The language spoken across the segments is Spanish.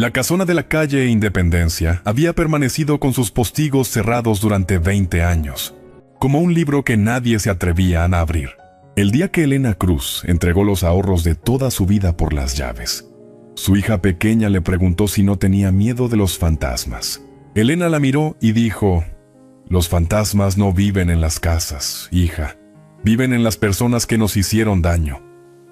La casona de la calle Independencia había permanecido con sus postigos cerrados durante 20 años, como un libro que nadie se atrevía a abrir. El día que Elena Cruz entregó los ahorros de toda su vida por las llaves, su hija pequeña le preguntó si no tenía miedo de los fantasmas. Elena la miró y dijo: «Los fantasmas no viven en las casas, hija. Viven en las personas que nos hicieron daño.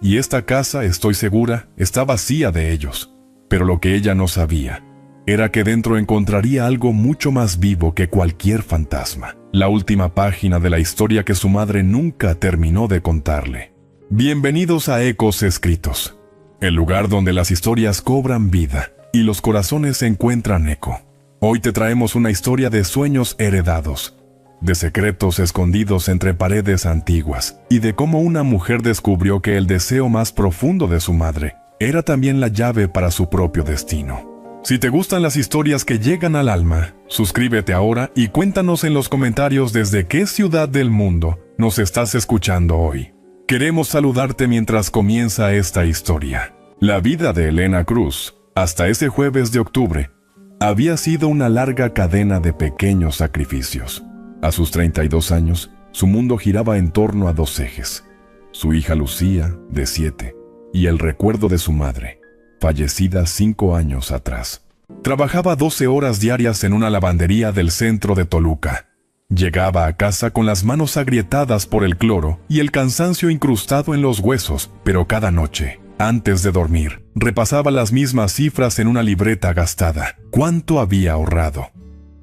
Y esta casa, estoy segura, está vacía de ellos». Pero lo que ella no sabía era que dentro encontraría algo mucho más vivo que cualquier fantasma. La última página de la historia que su madre nunca terminó de contarle. Bienvenidos a Ecos Escritos, el lugar donde las historias cobran vida y los corazones encuentran eco. Hoy te traemos una historia de sueños heredados, de secretos escondidos entre paredes antiguas y de cómo una mujer descubrió que el deseo más profundo de su madre era también la llave para su propio destino. Si te gustan las historias que llegan al alma, suscríbete ahora y cuéntanos en los comentarios desde qué ciudad del mundo nos estás escuchando hoy. Queremos saludarte mientras comienza esta historia. La vida de Elena Cruz, hasta ese jueves de octubre, había sido una larga cadena de pequeños sacrificios. A sus 32 años, su mundo giraba en torno a dos ejes: su hija Lucía, de 7, y el recuerdo de su madre, fallecida 5 años atrás. Trabajaba 12 horas diarias en una lavandería del centro de Toluca. Llegaba a casa con las manos agrietadas por el cloro y el cansancio incrustado en los huesos, pero cada noche, antes de dormir, repasaba las mismas cifras en una libreta gastada. ¿Cuánto había ahorrado?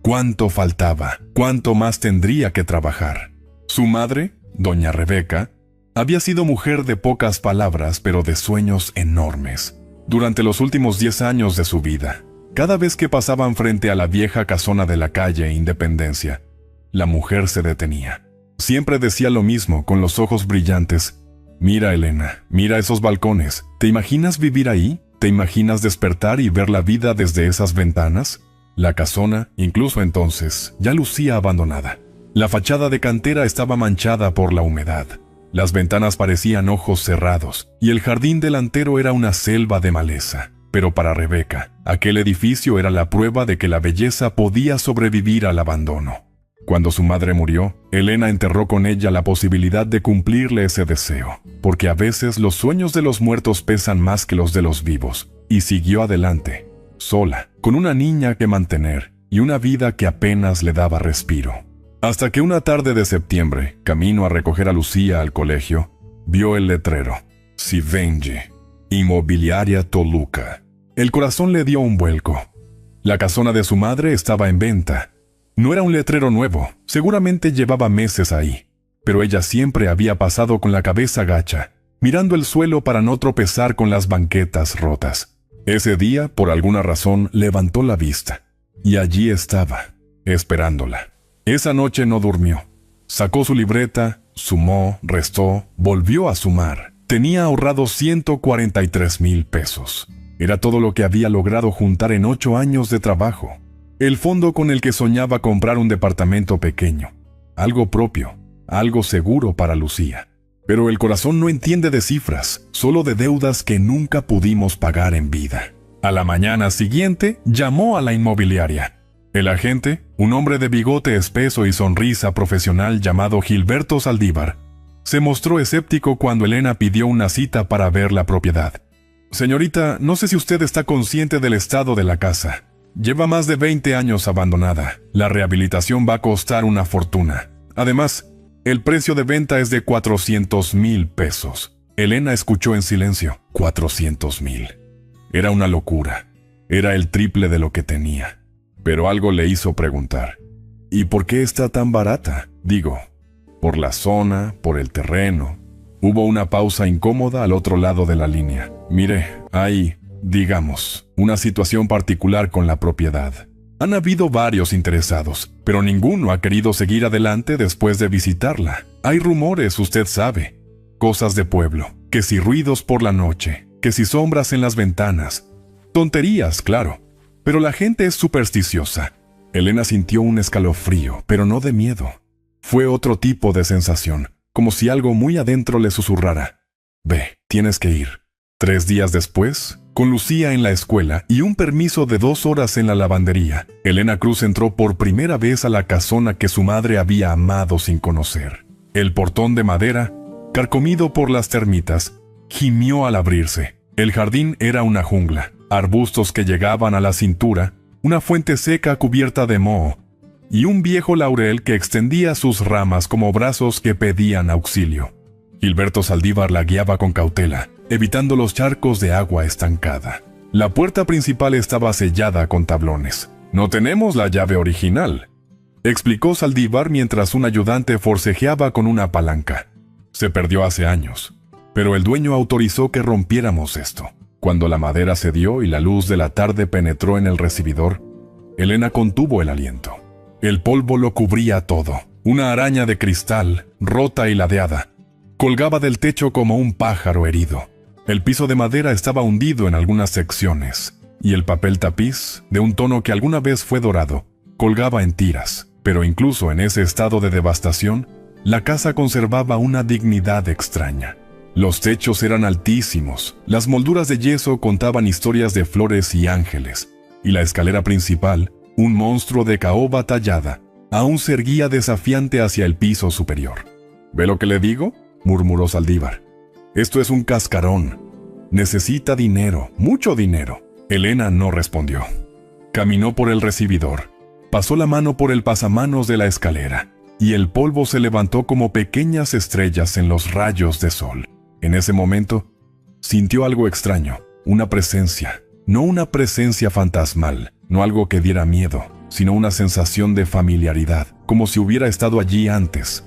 ¿Cuánto faltaba? ¿Cuánto más tendría que trabajar? Su madre, doña Rebeca, había sido mujer de pocas palabras, pero de sueños enormes. Durante los últimos 10 años de su vida, cada vez que pasaban frente a la vieja casona de la calle Independencia, la mujer se detenía. Siempre decía lo mismo, con los ojos brillantes: «Mira, Elena, mira esos balcones. ¿Te imaginas vivir ahí? ¿Te imaginas despertar y ver la vida desde esas ventanas?». La casona, incluso entonces, ya lucía abandonada. La fachada de cantera estaba manchada por la humedad. Las ventanas parecían ojos cerrados, y el jardín delantero era una selva de maleza. Pero para Rebeca, aquel edificio era la prueba de que la belleza podía sobrevivir al abandono. Cuando su madre murió, Elena enterró con ella la posibilidad de cumplirle ese deseo, porque a veces los sueños de los muertos pesan más que los de los vivos, y siguió adelante, sola, con una niña que mantener y una vida que apenas le daba respiro. Hasta que una tarde de septiembre, camino a recoger a Lucía al colegio, vio el letrero: Sivenge, Inmobiliaria Toluca. El corazón le dio un vuelco. La casona de su madre estaba en venta. No era un letrero nuevo, seguramente llevaba meses ahí, pero ella siempre había pasado con la cabeza gacha, mirando el suelo para no tropezar con las banquetas rotas. Ese día, por alguna razón, levantó la vista, y allí estaba, esperándola. Esa noche no durmió. Sacó su libreta, sumó, restó, volvió a sumar. Tenía ahorrado 143,000 pesos. Era todo lo que había logrado juntar en 8 años de trabajo. El fondo con el que soñaba comprar un departamento pequeño. Algo propio, algo seguro para Lucía. Pero el corazón no entiende de cifras, solo de deudas que nunca pudimos pagar en vida. A la mañana siguiente, llamó a la inmobiliaria. El agente, un hombre de bigote espeso y sonrisa profesional llamado Gilberto Saldívar, se mostró escéptico cuando Elena pidió una cita para ver la propiedad. «Señorita, no sé si usted está consciente del estado de la casa. Lleva más de 20 años abandonada. La rehabilitación va a costar una fortuna. Además, el precio de venta es de 400,000 pesos». Elena escuchó en silencio. 400,000. Era una locura. Era el triple de lo que tenía. Pero algo le hizo preguntar: ¿y por qué está tan barata? Digo, por la zona, por el terreno. Hubo una pausa incómoda al otro lado de la línea. Mire, hay, digamos, una situación particular con la propiedad. Han habido varios interesados, pero ninguno ha querido seguir adelante después de visitarla. Hay rumores, usted sabe. Cosas de pueblo, que si ruidos por la noche, que si sombras en las ventanas. Tonterías, claro. Pero la gente es supersticiosa. Elena sintió un escalofrío, pero no de miedo. Fue otro tipo de sensación, como si algo muy adentro le susurrara: «Ve, tienes que ir». 3 días después, Con Lucía en la escuela y un permiso de 2 horas en la lavandería, Elena Cruz entró por primera vez a la casona que su madre había amado sin conocer. El portón de madera, carcomido por las termitas, gimió al abrirse. El jardín era una jungla, arbustos que llegaban a la cintura, una fuente seca cubierta de moho, y un viejo laurel que extendía sus ramas como brazos que pedían auxilio. Gilberto Saldívar la guiaba con cautela, evitando los charcos de agua estancada. La puerta principal estaba sellada con tablones. «No tenemos la llave original», explicó Saldívar mientras un ayudante forcejeaba con una palanca. «Se perdió hace años, pero el dueño autorizó que rompiéramos esto». Cuando la madera cedió y la luz de la tarde penetró en el recibidor, Elena contuvo el aliento. El polvo lo cubría todo. Una araña de cristal, rota y ladeada, colgaba del techo como un pájaro herido. El piso de madera estaba hundido en algunas secciones, y el papel tapiz, de un tono que alguna vez fue dorado, colgaba en tiras. Pero incluso en ese estado de devastación, la casa conservaba una dignidad extraña. Los techos eran altísimos, las molduras de yeso contaban historias de flores y ángeles, y la escalera principal, un monstruo de caoba tallada, aún se erguía desafiante hacia el piso superior. «¿Ve lo que le digo?», murmuró Saldívar. «Esto es un cascarón. Necesita dinero, mucho dinero». Elena no respondió. Caminó por el recibidor, pasó la mano por el pasamanos de la escalera, y el polvo se levantó como pequeñas estrellas en los rayos de sol. En ese momento, sintió algo extraño, una presencia, no una presencia fantasmal, no algo que diera miedo, sino una sensación de familiaridad, como si hubiera estado allí antes,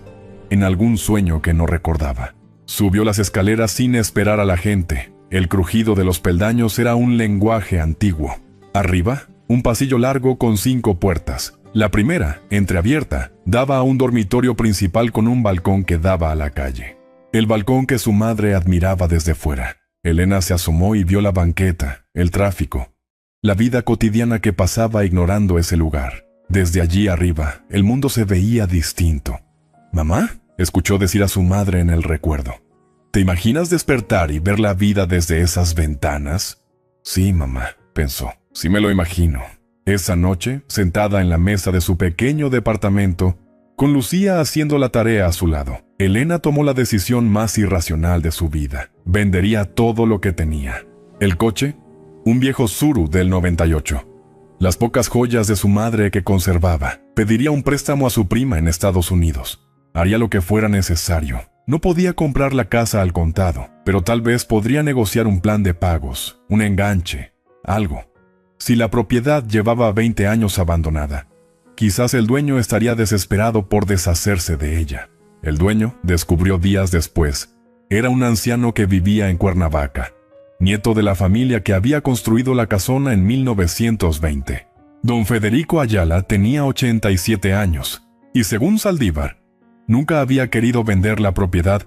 en algún sueño que no recordaba. Subió las escaleras sin esperar a la gente. El crujido de los peldaños era un lenguaje antiguo. Arriba, un pasillo largo con 5 puertas. La primera, entreabierta, daba a un dormitorio principal con un balcón que daba a la calle. El balcón que su madre admiraba desde fuera. Elena se asomó y vio la banqueta, el tráfico, la vida cotidiana que pasaba ignorando ese lugar. Desde allí arriba, el mundo se veía distinto. «¿Mamá?», escuchó decir a su madre en el recuerdo. «¿Te imaginas despertar y ver la vida desde esas ventanas?». «Sí, mamá», pensó, «sí me lo imagino». Esa noche, sentada en la mesa de su pequeño departamento, con Lucía haciendo la tarea a su lado, Elena tomó la decisión más irracional de su vida. Vendería todo lo que tenía. El coche, un viejo Tsuru del 98. Las pocas joyas de su madre que conservaba. Pediría un préstamo a su prima en Estados Unidos. Haría lo que fuera necesario. No podía comprar la casa al contado, pero tal vez podría negociar un plan de pagos, un enganche, algo. Si la propiedad llevaba 20 años abandonada, quizás el dueño estaría desesperado por deshacerse de ella. El dueño, descubrió días después, era un anciano que vivía en Cuernavaca, nieto de la familia que había construido la casona en 1920. Don Federico Ayala tenía 87 años, y según Saldívar, nunca había querido vender la propiedad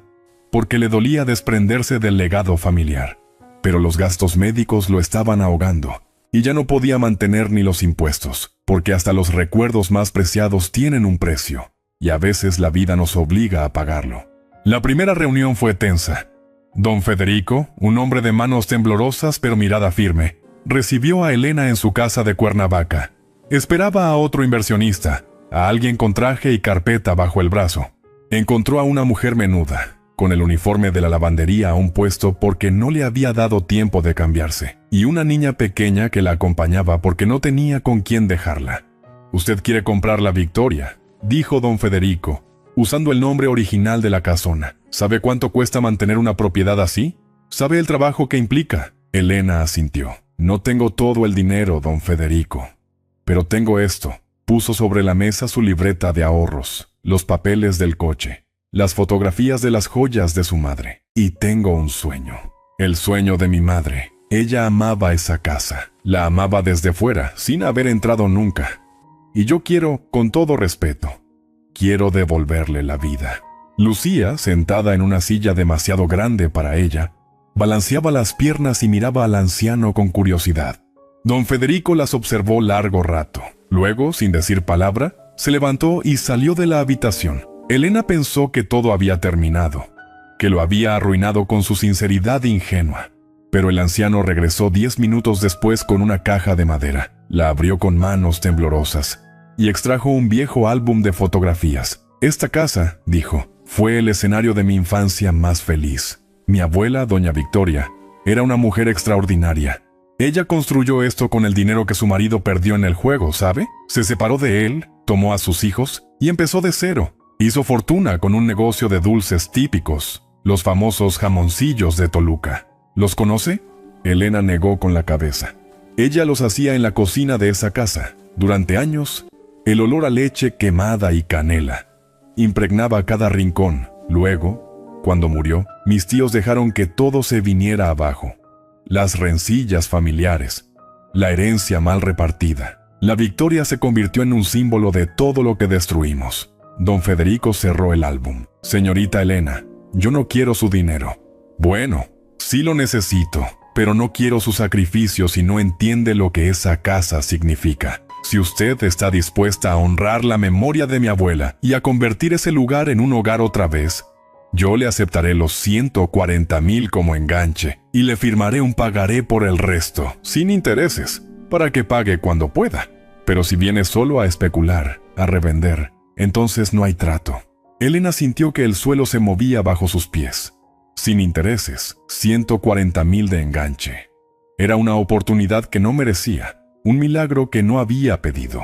porque le dolía desprenderse del legado familiar. Pero los gastos médicos lo estaban ahogando, y ya no podía mantener ni los impuestos, porque hasta los recuerdos más preciados tienen un precio, y a veces la vida nos obliga a pagarlo. La primera reunión fue tensa. Don Federico, un hombre de manos temblorosas pero mirada firme, recibió a Elena en su casa de Cuernavaca. Esperaba a otro inversionista, a alguien con traje y carpeta bajo el brazo. Encontró a una mujer menuda, con el uniforme de la lavandería aún puesto porque no le había dado tiempo de cambiarse, y una niña pequeña que la acompañaba porque no tenía con quién dejarla. «Usted quiere comprar la Victoria», dijo don Federico, usando el nombre original de la casona. «¿Sabe cuánto cuesta mantener una propiedad así? ¿Sabe el trabajo que implica?». Elena asintió. «No tengo todo el dinero, don Federico, pero tengo esto». Puso sobre la mesa su libreta de ahorros, los papeles del coche, las fotografías de las joyas de su madre. «Y tengo un sueño. El sueño de mi madre. Ella amaba esa casa. La amaba desde fuera, sin haber entrado nunca. Y yo quiero, con todo respeto, quiero devolverle la vida». Lucía, sentada en una silla demasiado grande para ella, balanceaba las piernas y miraba al anciano con curiosidad. Don Federico las observó largo rato. Luego, sin decir palabra, se levantó y salió de la habitación. Elena pensó que todo había terminado, que lo había arruinado con su sinceridad ingenua. pero el anciano regresó 10 minutos después con una caja de madera. La abrió con manos temblorosas y extrajo un viejo álbum de fotografías. «Esta casa», dijo, «fue el escenario de mi infancia más feliz. Mi abuela, doña Victoria, era una mujer extraordinaria. Ella construyó esto con el dinero que su marido perdió en el juego, ¿sabe? Se separó de él, tomó a sus hijos y empezó de cero. Hizo fortuna con un negocio de dulces típicos, los famosos jamoncillos de Toluca. ¿Los conoce?». Elena negó con la cabeza. Ella los hacía en la cocina de esa casa. Durante años, el olor a leche quemada y canela impregnaba cada rincón. Luego, cuando murió, mis tíos dejaron que todo se viniera abajo. Las rencillas familiares, la herencia mal repartida. La Victoria se convirtió en un símbolo de todo lo que destruimos. Don Federico cerró el álbum. «Señorita Elena, yo no quiero su dinero». «Bueno, sí lo necesito, pero no quiero su sacrificio si no entiende lo que esa casa significa. Si usted está dispuesta a honrar la memoria de mi abuela y a convertir ese lugar en un hogar otra vez, yo le aceptaré los 140,000 como enganche y le firmaré un pagaré por el resto, sin intereses, para que pague cuando pueda. Pero si viene solo a especular, a revender, entonces no hay trato». Elena sintió que el suelo se movía bajo sus pies. Sin intereses, 140,000 de enganche. Era una oportunidad que no merecía, un milagro que no había pedido.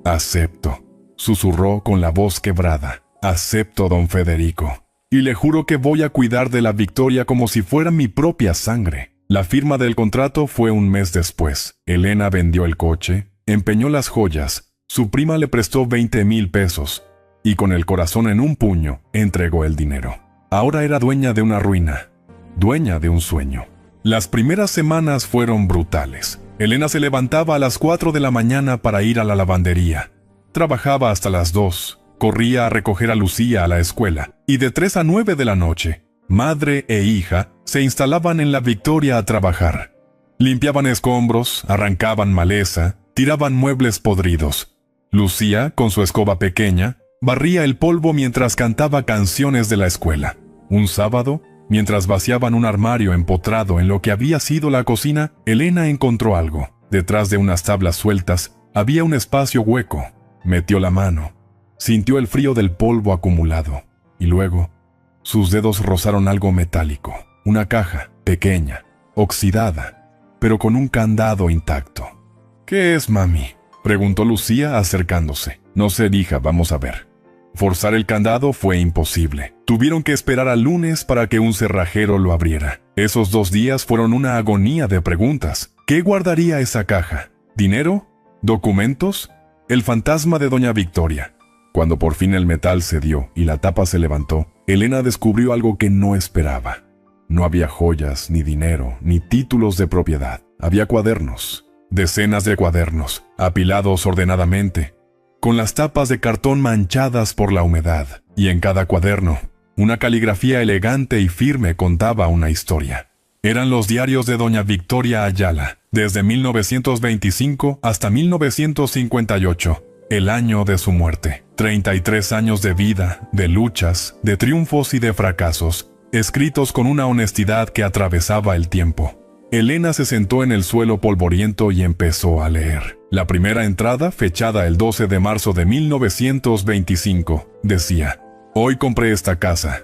«Acepto», susurró con la voz quebrada. «Acepto, don Federico. Y le juro que voy a cuidar de la Victoria como si fuera mi propia sangre». La firma del contrato fue un mes después. Elena vendió el coche, empeñó las joyas, su prima le prestó 20,000 pesos y con el corazón en un puño entregó el dinero. Ahora era dueña de una ruina, dueña de un sueño. Las primeras semanas fueron brutales. Elena se levantaba a las 4 de la mañana para ir a la lavandería. Trabajaba hasta las 2, corría a recoger a Lucía a la escuela, y de 3 a 9 de la noche, madre e hija se instalaban en la Victoria a trabajar. Limpiaban escombros, arrancaban maleza, tiraban muebles podridos. Lucía, con su escoba pequeña, barría el polvo mientras cantaba canciones de la escuela. Un sábado, mientras vaciaban un armario empotrado en lo que había sido la cocina, Elena encontró algo. Detrás de unas tablas sueltas había un espacio hueco. Metió la mano, sintió el frío del polvo acumulado, y luego sus dedos rozaron algo metálico. Una caja, pequeña, oxidada, pero con un candado intacto. «¿Qué es, mami?», preguntó Lucía acercándose. «No sé, hija, vamos a ver». Forzar el candado fue imposible. Tuvieron que esperar al lunes para que un cerrajero lo abriera. Esos 2 días fueron una agonía de preguntas. ¿Qué guardaría esa caja? ¿Dinero? ¿Documentos? ¿El fantasma de doña Victoria? Cuando por fin el metal cedió y la tapa se levantó, Elena descubrió algo que no esperaba. No había joyas, ni dinero, ni títulos de propiedad. Había cuadernos, decenas de cuadernos, apilados ordenadamente, con las tapas de cartón manchadas por la humedad, y en cada cuaderno, una caligrafía elegante y firme contaba una historia. Eran los diarios de doña Victoria Ayala, desde 1925 hasta 1958, el año de su muerte. 33 años de vida, de luchas, de triunfos y de fracasos, escritos con una honestidad que atravesaba el tiempo. Elena se sentó en el suelo polvoriento y empezó a leer. La primera entrada, fechada el 12 de marzo de 1925, decía: «Hoy compré esta casa.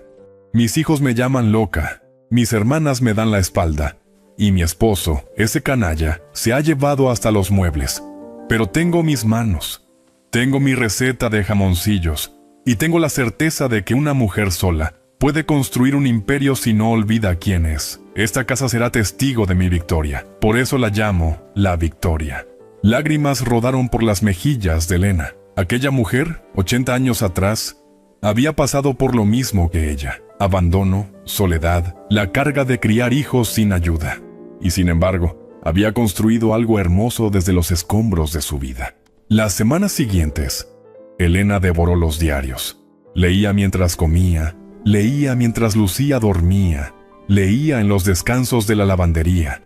Mis hijos me llaman loca, mis hermanas me dan la espalda, y mi esposo, ese canalla, se ha llevado hasta los muebles. Pero tengo mis manos, tengo mi receta de jamoncillos, y tengo la certeza de que una mujer sola puede construir un imperio si no olvida quién es. Esta casa será testigo de mi victoria. Por eso la llamo La Victoria». Lágrimas rodaron por las mejillas de Elena. Aquella mujer, 80 años atrás, había pasado por lo mismo que ella. Abandono, soledad, la carga de criar hijos sin ayuda. Y sin embargo, había construido algo hermoso desde los escombros de su vida. Las semanas siguientes, Elena devoró los diarios. Leía mientras comía, leía mientras Lucía dormía, leía en los descansos de la lavandería.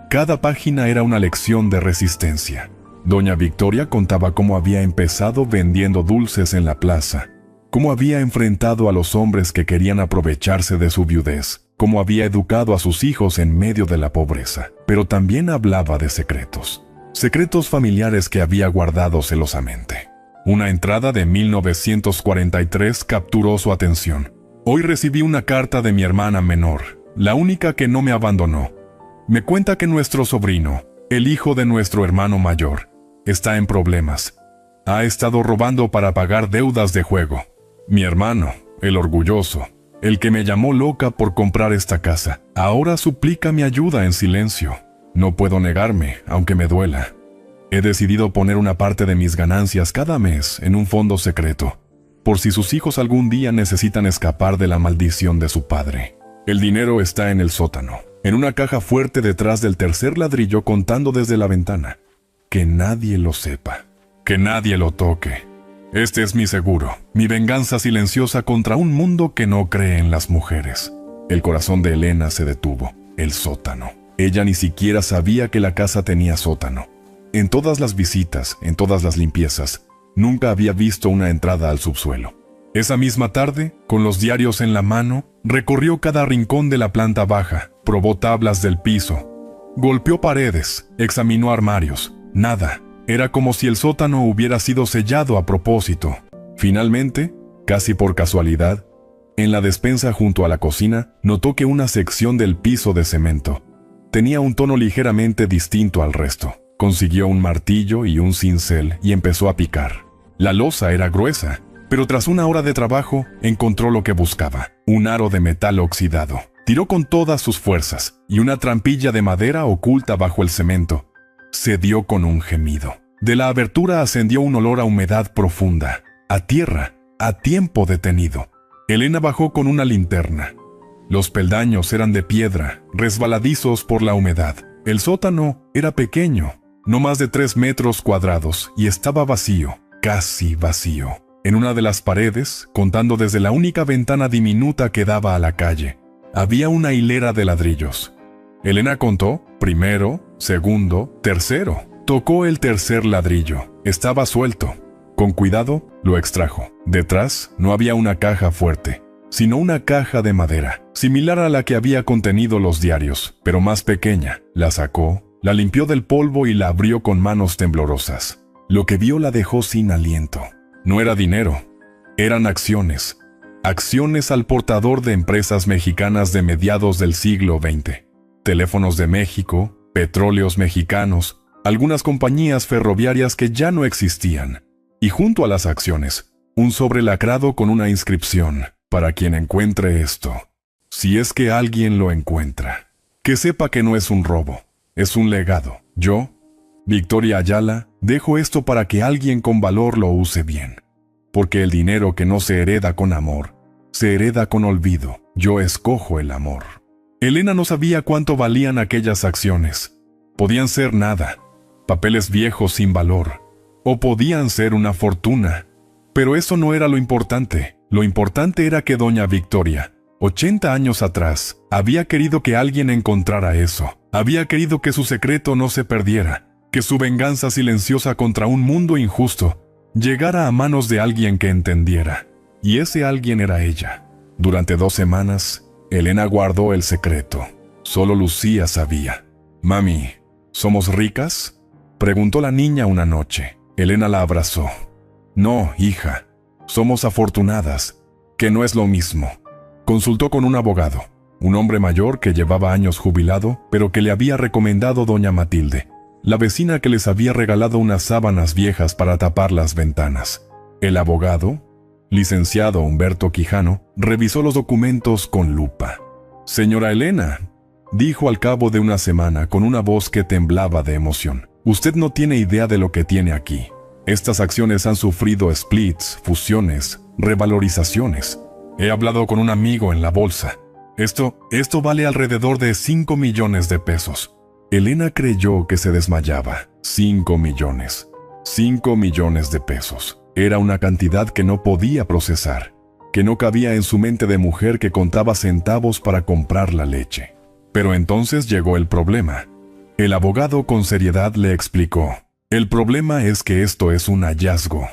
Cada página era una lección de resistencia. Doña Victoria contaba cómo había empezado vendiendo dulces en la plaza, cómo había enfrentado a los hombres que querían aprovecharse de su viudez, cómo había educado a sus hijos en medio de la pobreza, pero también hablaba de secretos. Secretos familiares que había guardado celosamente. Una entrada de 1943 capturó su atención. Hoy recibí una carta de mi hermana menor, la única que no me abandonó. Me cuenta que nuestro sobrino, el hijo de nuestro hermano mayor, está en problemas. Ha estado robando para pagar deudas de juego. Mi hermano, el orgulloso, el que me llamó loca por comprar esta casa, ahora suplica mi ayuda en silencio. No puedo negarme, aunque me duela. He decidido poner una parte de mis ganancias cada mes en un fondo secreto, por si sus hijos algún día necesitan escapar de la maldición de su padre. El dinero está en el sótano, en una caja fuerte detrás del tercer ladrillo contando desde la ventana. Que nadie lo sepa, que nadie lo toque. Este es mi seguro, mi venganza silenciosa contra un mundo que no cree en las mujeres. El corazón de Elena se detuvo. El sótano. Ella ni siquiera sabía que la casa tenía sótano. En todas las visitas, en todas las limpiezas, nunca había visto una entrada al subsuelo. Esa misma tarde, con los diarios en la mano, recorrió cada rincón de la planta baja, probó tablas del piso, golpeó paredes, examinó armarios. Nada. Era como si el sótano hubiera sido sellado a propósito. Finalmente, casi por casualidad, en la despensa junto a la cocina, notó que una sección del piso de cemento tenía un tono ligeramente distinto al resto. Consiguió un martillo y un cincel y empezó a picar. La losa era gruesa, pero tras una hora de trabajo encontró lo que buscaba: un aro de metal oxidado. Tiró con todas sus fuerzas y una trampilla de madera oculta bajo el cemento cedió con un gemido. De la abertura ascendió un olor a humedad profunda, a tierra, a tiempo detenido. Elena bajó con una linterna. Los peldaños eran de piedra, resbaladizos por la humedad. El sótano era pequeño, no más de 3 metros cuadrados, y estaba vacío, casi vacío. En una de las paredes, contando desde la única ventana diminuta que daba a la calle, había una hilera de ladrillos. Elena contó: primero, segundo, tercero. Tocó el tercer ladrillo. Estaba suelto. Con cuidado, lo extrajo. Detrás no había una caja fuerte, sino una caja de madera, similar a la que había contenido los diarios, pero más pequeña. La sacó, la limpió del polvo y la abrió con manos temblorosas. Lo que vio la dejó sin aliento. No era dinero, eran acciones. Acciones al portador de empresas mexicanas de mediados del siglo XX. Teléfonos de México, petróleos mexicanos, algunas compañías ferroviarias que ya no existían. Y junto a las acciones, un sobre lacrado con una inscripción: para quien encuentre esto. Si es que alguien lo encuentra, que sepa que no es un robo, es un legado. Yo, Victoria Ayala, dejo esto para que alguien con valor lo use bien. Porque el dinero que no se hereda con amor, se hereda con olvido. Yo escojo el amor. Elena no sabía cuánto valían aquellas acciones. Podían ser nada, papeles viejos sin valor, o podían ser una fortuna. Pero eso no era lo importante. Lo importante era que doña Victoria, 80 años atrás, había querido que alguien encontrara eso. Había querido que su secreto no se perdiera, que su venganza silenciosa contra un mundo injusto llegara a manos de alguien que entendiera. Y ese alguien era ella. Durante 2 semanas, Elena guardó el secreto. Solo Lucía sabía. «Mami, ¿somos ricas?», preguntó la niña una noche. Elena la abrazó. «No, hija, somos afortunadas, que no es lo mismo». Consultó con un abogado, un hombre mayor que llevaba años jubilado, pero que le había recomendado doña Matilde, la vecina que les había regalado unas sábanas viejas para tapar las ventanas. El abogado, licenciado Humberto Quijano, revisó los documentos con lupa. «Señora Elena», dijo al cabo de una semana con una voz que temblaba de emoción, «usted no tiene idea de lo que tiene aquí. Estas acciones han sufrido splits, fusiones, revalorizaciones. He hablado con un amigo en la bolsa. Esto vale alrededor de 5 millones de pesos». Elena creyó que se desmayaba. 5 millones. 5 millones de pesos. Era una cantidad que no podía procesar, que no cabía en su mente de mujer que contaba centavos para comprar la leche. Pero entonces llegó el problema. El abogado con seriedad le explicó: «El problema es que esto es un hallazgo.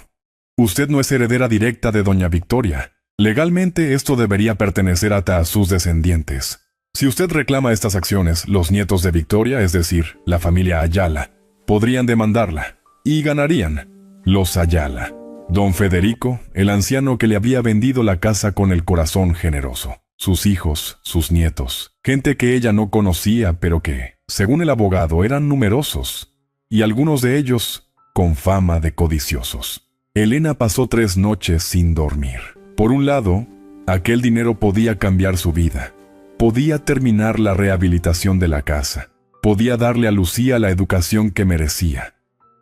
Usted no es heredera directa de doña Victoria. Legalmente esto debería pertenecer a sus descendientes. Si usted reclama estas acciones, los nietos de Victoria, es decir, la familia Ayala, podrían demandarla y ganarían. Los Ayala. Don Federico, el anciano que le había vendido la casa con el corazón generoso. Sus hijos, sus nietos, gente que ella no conocía, pero que, según el abogado, eran numerosos, y algunos de ellos con fama de codiciosos. Elena pasó 3 noches sin dormir. Por un lado, aquel dinero podía cambiar su vida. Podía terminar la rehabilitación de la casa. Podía darle a Lucía la educación que merecía.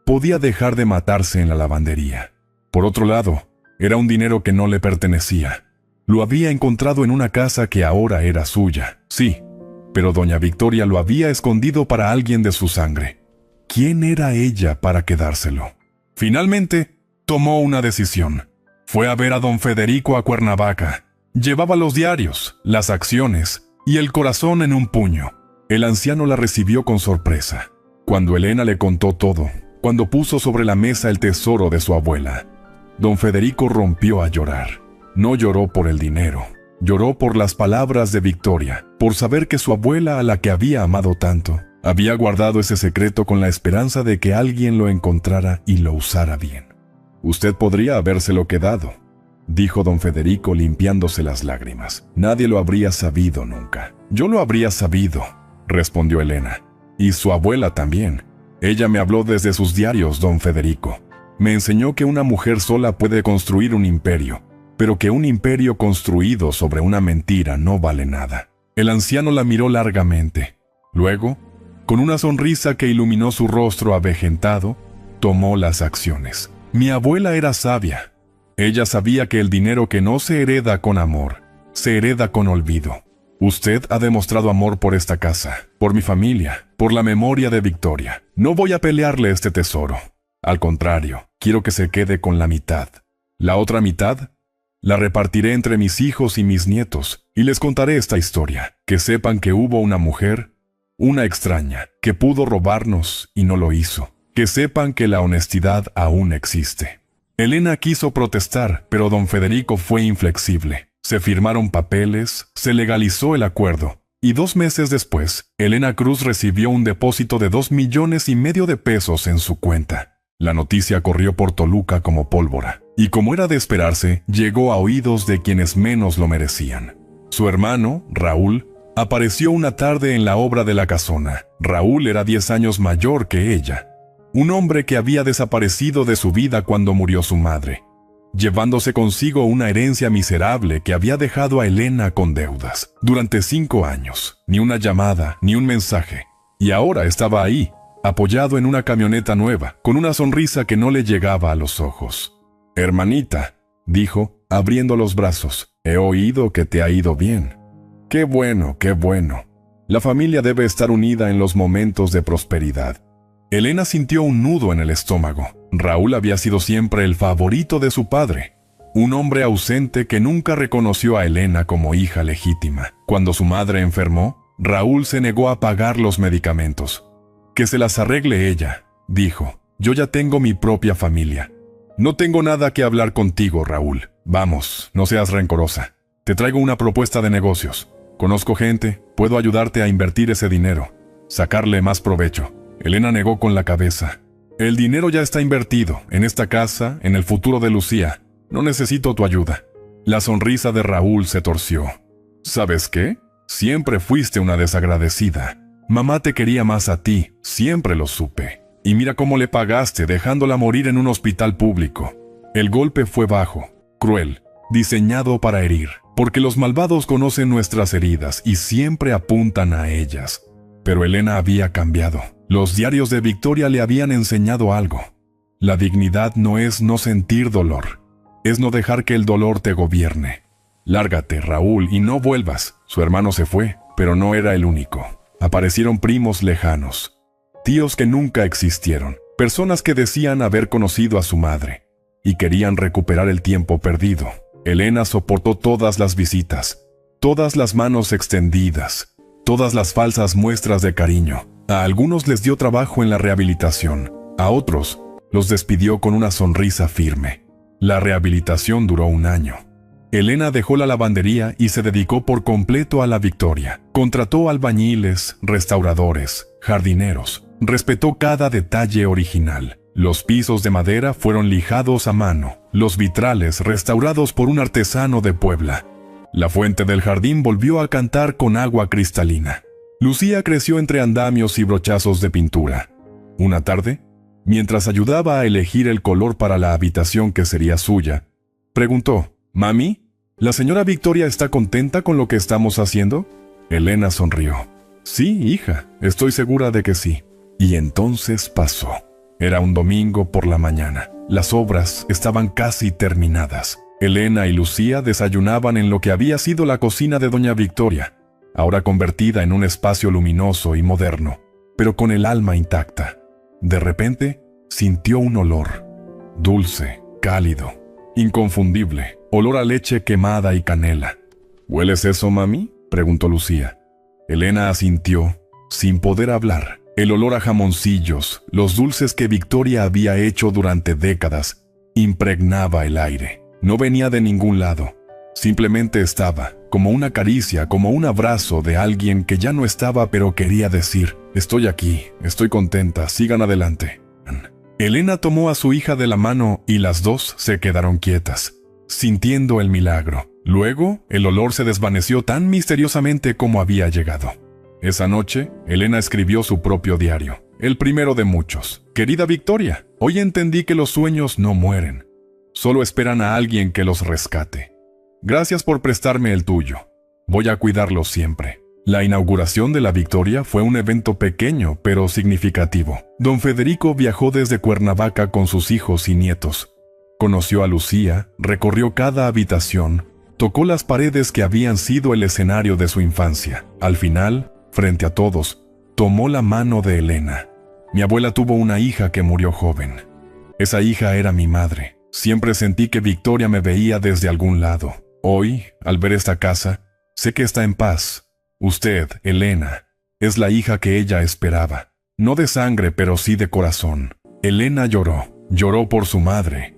Podía dejar de matarse en la lavandería. Por otro lado, era un dinero que no le pertenecía. Lo había encontrado en una casa que ahora era suya, sí, pero doña Victoria lo había escondido para alguien de su sangre. ¿Quién era ella para quedárselo? Finalmente, tomó una decisión. Fue a ver a don Federico a Cuernavaca. Llevaba los diarios, las acciones y el corazón en un puño. El anciano la recibió con sorpresa. Cuando Elena le contó todo, cuando puso sobre la mesa el tesoro de su abuela, don Federico rompió a llorar. No lloró por el dinero, lloró por las palabras de Victoria, por saber que su abuela, a la que había amado tanto, había guardado ese secreto con la esperanza de que alguien lo encontrara y lo usara bien. Usted podría habérselo quedado, dijo don Federico limpiándose las lágrimas. Nadie lo habría sabido nunca. Yo lo habría sabido, respondió Elena. Y su abuela también. Ella me habló desde sus diarios, don Federico. Me enseñó que una mujer sola puede construir un imperio, pero que un imperio construido sobre una mentira no vale nada. El anciano la miró largamente. Luego, con una sonrisa que iluminó su rostro avejentado, tomó las acciones. Mi abuela era sabia. Ella sabía que el dinero que no se hereda con amor, se hereda con olvido. Usted ha demostrado amor por esta casa, por mi familia, por la memoria de Victoria. No voy a pelearle este tesoro. Al contrario, quiero que se quede con la mitad. La otra mitad la repartiré entre mis hijos y mis nietos, y les contaré esta historia. Que sepan que hubo una mujer, una extraña, que pudo robarnos y no lo hizo. Que sepan que la honestidad aún existe. Elena quiso protestar, pero don Federico fue inflexible. Se firmaron papeles, se legalizó el acuerdo, y 2 meses después, Elena Cruz recibió un depósito de 2,5 millones de pesos en su cuenta. La noticia corrió por Toluca como pólvora, y como era de esperarse, llegó a oídos de quienes menos lo merecían. Su hermano, Raúl, apareció una tarde en la obra de la casona. Raúl era 10 años mayor que ella. Un hombre que había desaparecido de su vida cuando murió su madre, llevándose consigo una herencia miserable que había dejado a Elena con deudas. Durante 5 años, ni una llamada, ni un mensaje. Y ahora estaba ahí, apoyado en una camioneta nueva, con una sonrisa que no le llegaba a los ojos. «Hermanita», dijo, abriendo los brazos, «he oído que te ha ido bien». «Qué bueno, qué bueno. La familia debe estar unida en los momentos de prosperidad». Elena sintió un nudo en el estómago. Raúl había sido siempre el favorito de su padre, un hombre ausente que nunca reconoció a Elena como hija legítima. Cuando su madre enfermó, Raúl se negó a pagar los medicamentos. «Que se las arregle ella», dijo. «Yo ya tengo mi propia familia. No tengo nada que hablar contigo, Raúl. Vamos, no seas rencorosa. Te traigo una propuesta de negocios. Conozco gente, puedo ayudarte a invertir ese dinero, sacarle más provecho». Elena negó con la cabeza. «El dinero ya está invertido, en esta casa, en el futuro de Lucía. No necesito tu ayuda». La sonrisa de Raúl se torció. «¿Sabes qué? Siempre fuiste una desagradecida. Mamá te quería más a ti, siempre lo supe. Y mira cómo le pagaste dejándola morir en un hospital público». El golpe fue bajo, cruel, diseñado para herir, porque los malvados conocen nuestras heridas y siempre apuntan a ellas. Pero Elena había cambiado. Los diarios de Victoria le habían enseñado algo. La dignidad no es no sentir dolor, es no dejar que el dolor te gobierne. «Lárgate, Raúl, y no vuelvas». Su hermano se fue, pero no era el único. Aparecieron primos lejanos, tíos que nunca existieron, personas que decían haber conocido a su madre y querían recuperar el tiempo perdido. Elena soportó todas las visitas, todas las manos extendidas, todas las falsas muestras de cariño. A algunos les dio trabajo en la rehabilitación, a otros los despidió con una sonrisa firme. La rehabilitación duró 1 año. Elena dejó la lavandería y se dedicó por completo a la Victoria. Contrató albañiles, restauradores, jardineros. Respetó cada detalle original. Los pisos de madera fueron lijados a mano, los vitrales restaurados por un artesano de Puebla. La fuente del jardín volvió a cantar con agua cristalina. Lucía creció entre andamios y brochazos de pintura. Una tarde, mientras ayudaba a elegir el color para la habitación que sería suya, preguntó: «Mami, ¿la señora Victoria está contenta con lo que estamos haciendo?» Elena sonrió. «Sí, hija, estoy segura de que sí». Y entonces pasó. Era un domingo por la mañana. Las obras estaban casi terminadas. Elena y Lucía desayunaban en lo que había sido la cocina de doña Victoria, ahora convertida en un espacio luminoso y moderno, pero con el alma intacta. De repente, sintió un olor, dulce, cálido, inconfundible, olor a leche quemada y canela. «¿Hueles eso, mami?», preguntó Lucía. Elena asintió, sin poder hablar. El olor a jamoncillos, los dulces que Victoria había hecho durante décadas, impregnaba el aire. No venía de ningún lado. Simplemente estaba, como una caricia, como un abrazo de alguien que ya no estaba pero quería decir: «Estoy aquí, estoy contenta, sigan adelante». Elena tomó a su hija de la mano y las dos se quedaron quietas, sintiendo el milagro. Luego, el olor se desvaneció tan misteriosamente como había llegado. Esa noche, Elena escribió su propio diario, el primero de muchos. «Querida Victoria, hoy entendí que los sueños no mueren. Solo esperan a alguien que los rescate. Gracias por prestarme el tuyo. Voy a cuidarlo siempre». La inauguración de la Victoria fue un evento pequeño pero significativo. Don Federico viajó desde Cuernavaca con sus hijos y nietos. Conoció a Lucía, recorrió cada habitación, tocó las paredes que habían sido el escenario de su infancia. Al final, frente a todos, tomó la mano de Elena. «Mi abuela tuvo una hija que murió joven. Esa hija era mi madre. Siempre sentí que Victoria me veía desde algún lado. Hoy, al ver esta casa, sé que está en paz. Usted, Elena, es la hija que ella esperaba. No de sangre, pero sí de corazón». Elena lloró por su madre,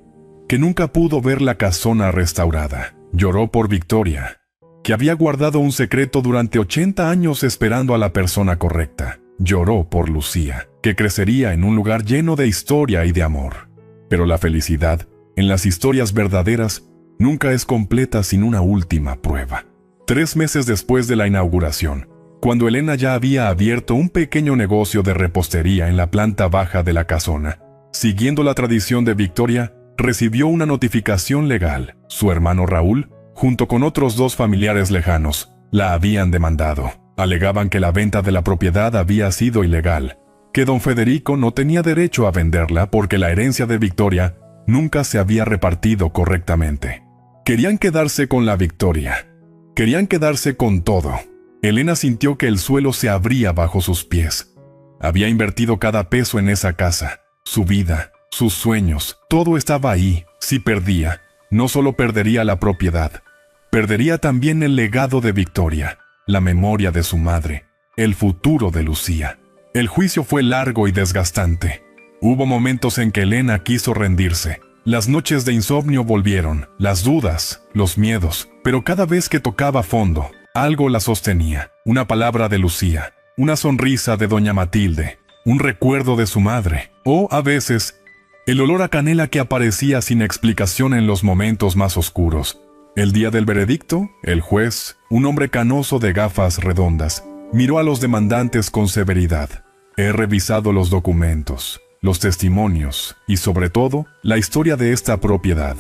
que nunca pudo ver la casona restaurada. Lloró por Victoria, que había guardado un secreto durante 80 años esperando a la persona correcta. Lloró por Lucía, que crecería en un lugar lleno de historia y de amor. Pero la felicidad, en las historias verdaderas, nunca es completa sin una última prueba. 3 meses después de la inauguración, cuando Elena ya había abierto un pequeño negocio de repostería en la planta baja de la casona, siguiendo la tradición de Victoria, recibió una notificación legal. Su hermano Raúl, junto con otros 2 familiares lejanos, la habían demandado. Alegaban que la venta de la propiedad había sido ilegal, que don Federico no tenía derecho a venderla porque la herencia de Victoria nunca se había repartido correctamente. Querían quedarse con la Victoria. Querían quedarse con todo. Elena sintió que el suelo se abría bajo sus pies. Había invertido cada peso en esa casa, su vida, sus sueños, todo estaba ahí. Si perdía, no solo perdería la propiedad, perdería también el legado de Victoria, la memoria de su madre, el futuro de Lucía. El juicio fue largo y desgastante. Hubo momentos en que Elena quiso rendirse. Las noches de insomnio volvieron, las dudas, los miedos, pero cada vez que tocaba fondo, algo la sostenía. Una palabra de Lucía, una sonrisa de doña Matilde, un recuerdo de su madre, o, a veces, el olor a canela que aparecía sin explicación en los momentos más oscuros. El día del veredicto, el juez, un hombre canoso de gafas redondas, miró a los demandantes con severidad. «He revisado los documentos, los testimonios y, sobre todo, la historia de esta propiedad.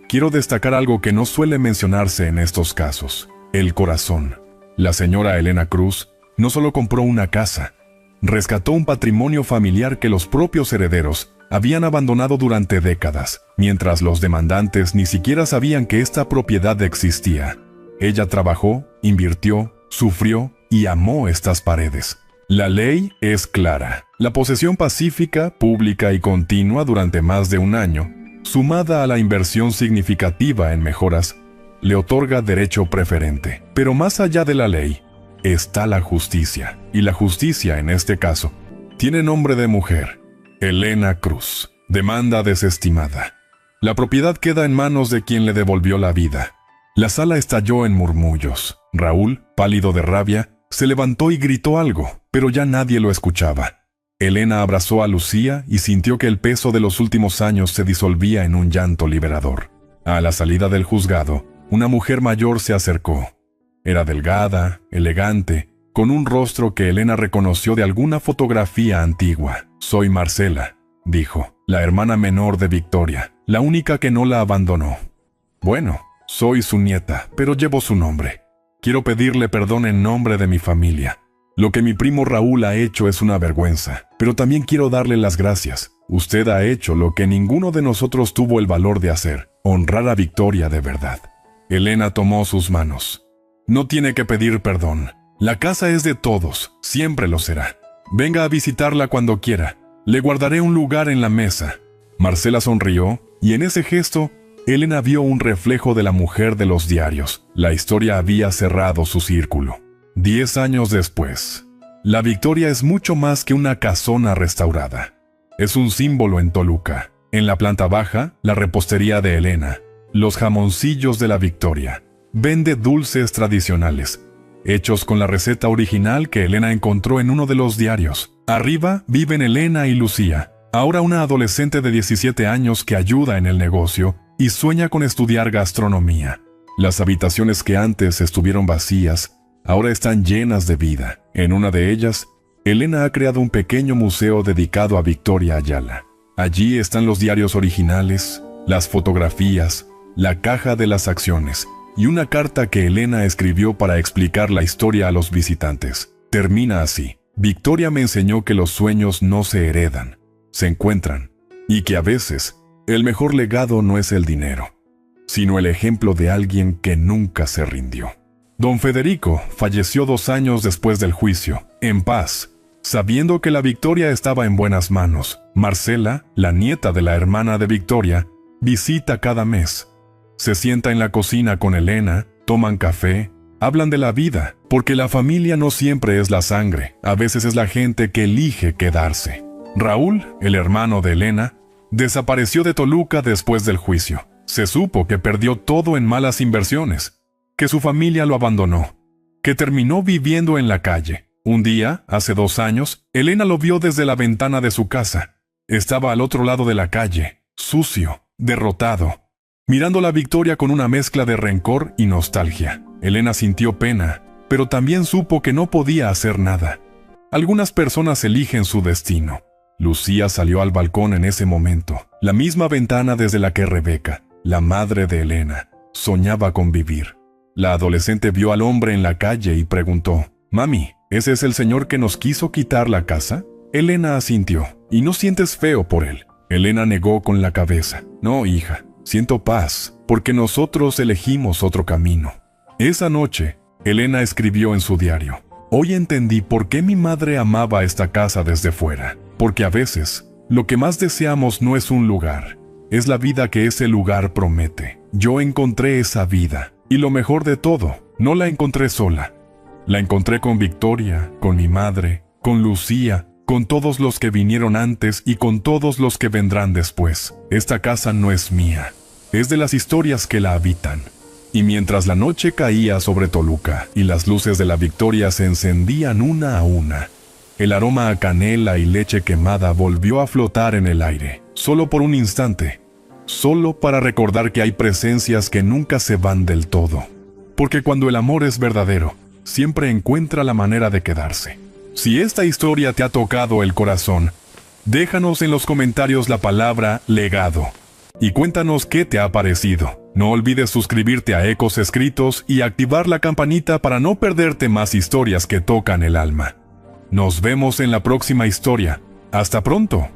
Quiero destacar algo que no suele mencionarse en estos casos: el corazón. La señora Elena Cruz no solo compró una casa, rescató un patrimonio familiar que los propios herederos habían abandonado durante décadas, mientras los demandantes ni siquiera sabían que esta propiedad existía. Ella trabajó, invirtió, sufrió y amó estas paredes. La ley es clara. La posesión pacífica, pública y continua durante más de un año, sumada a la inversión significativa en mejoras, le otorga derecho preferente. Pero más allá de la ley, está la justicia. Y la justicia, en este caso, tiene nombre de mujer: Elena Cruz. Demanda desestimada. La propiedad queda en manos de quien le devolvió la vida. La sala estalló en murmullos. Raúl, pálido de rabia, se levantó y gritó algo, pero ya nadie lo escuchaba. Elena abrazó a Lucía y sintió que el peso de los últimos años se disolvía en un llanto liberador. A la salida del juzgado, una mujer mayor se acercó. Era delgada, elegante, con un rostro que Elena reconoció de alguna fotografía antigua. «Soy Marcela», dijo, «la hermana menor de Victoria, la única que no la abandonó». «Bueno, soy su nieta, pero llevo su nombre. Quiero pedirle perdón en nombre de mi familia. Lo que mi primo Raúl ha hecho es una vergüenza, pero también quiero darle las gracias. Usted ha hecho lo que ninguno de nosotros tuvo el valor de hacer, honrar a Victoria de verdad». Elena tomó sus manos. «No tiene que pedir perdón. La casa es de todos, siempre lo será. Venga a visitarla cuando quiera. Le guardaré un lugar en la mesa». Marcela sonrió, y en ese gesto, Elena vio un reflejo de la mujer de los diarios. La historia había cerrado su círculo. 10 años después, la Victoria es mucho más que una casona restaurada. Es un símbolo en Toluca. En la planta baja, la repostería de Elena. Los jamoncillos de la Victoria. Vende dulces tradicionales, hechos con la receta original que Elena encontró en uno de los diarios. Arriba viven Elena y Lucía, ahora una adolescente de 17 años que ayuda en el negocio y sueña con estudiar gastronomía. Las habitaciones que antes estuvieron vacías, ahora están llenas de vida. En una de ellas, Elena ha creado un pequeño museo dedicado a Victoria Ayala. Allí están los diarios originales, las fotografías, la caja de las acciones y una carta que Elena escribió para explicar la historia a los visitantes. Termina así: Victoria me enseñó que los sueños no se heredan, se encuentran, y que a veces el mejor legado no es el dinero, sino el ejemplo de alguien que nunca se rindió. Don Federico falleció 2 años después del juicio, en paz, sabiendo que la Victoria estaba en buenas manos. Marcela, la nieta de la hermana de Victoria, visita cada mes. Se sienta en la cocina con Elena, toman café, hablan de la vida, porque la familia no siempre es la sangre, a veces es la gente que elige quedarse. Raúl, el hermano de Elena, desapareció de Toluca después del juicio. Se supo que perdió todo en malas inversiones, que su familia lo abandonó, que terminó viviendo en la calle. Un día, hace 2 años, Elena lo vio desde la ventana de su casa. Estaba al otro lado de la calle, sucio, derrotado, mirando la Victoria con una mezcla de rencor y nostalgia. Elena sintió pena, pero también supo que no podía hacer nada. Algunas personas eligen su destino. Lucía salió al balcón en ese momento, la misma ventana desde la que Rebeca, la madre de Elena, soñaba con vivir. La adolescente vio al hombre en la calle y preguntó: «Mami, ¿ese es el señor que nos quiso quitar la casa?» Elena asintió. «¿Y no sientes feo por él?» Elena negó con la cabeza. «No, hija, siento paz, porque nosotros elegimos otro camino». Esa noche, Elena escribió en su diario: «Hoy entendí por qué mi madre amaba esta casa desde fuera. Porque a veces, lo que más deseamos no es un lugar, es la vida que ese lugar promete. Yo encontré esa vida, y lo mejor de todo, no la encontré sola. La encontré con Victoria, con mi madre, con Lucía, con todos los que vinieron antes y con todos los que vendrán después. Esta casa no es mía, es de las historias que la habitan». Y mientras la noche caía sobre Toluca y las luces de la Victoria se encendían una a una, el aroma a canela y leche quemada volvió a flotar en el aire, solo por un instante, solo para recordar que hay presencias que nunca se van del todo. Porque cuando el amor es verdadero, siempre encuentra la manera de quedarse. Si esta historia te ha tocado el corazón, déjanos en los comentarios la palabra legado y cuéntanos qué te ha parecido. No olvides suscribirte a Ecos Escritos y activar la campanita para no perderte más historias que tocan el alma. Nos vemos en la próxima historia. ¡Hasta pronto!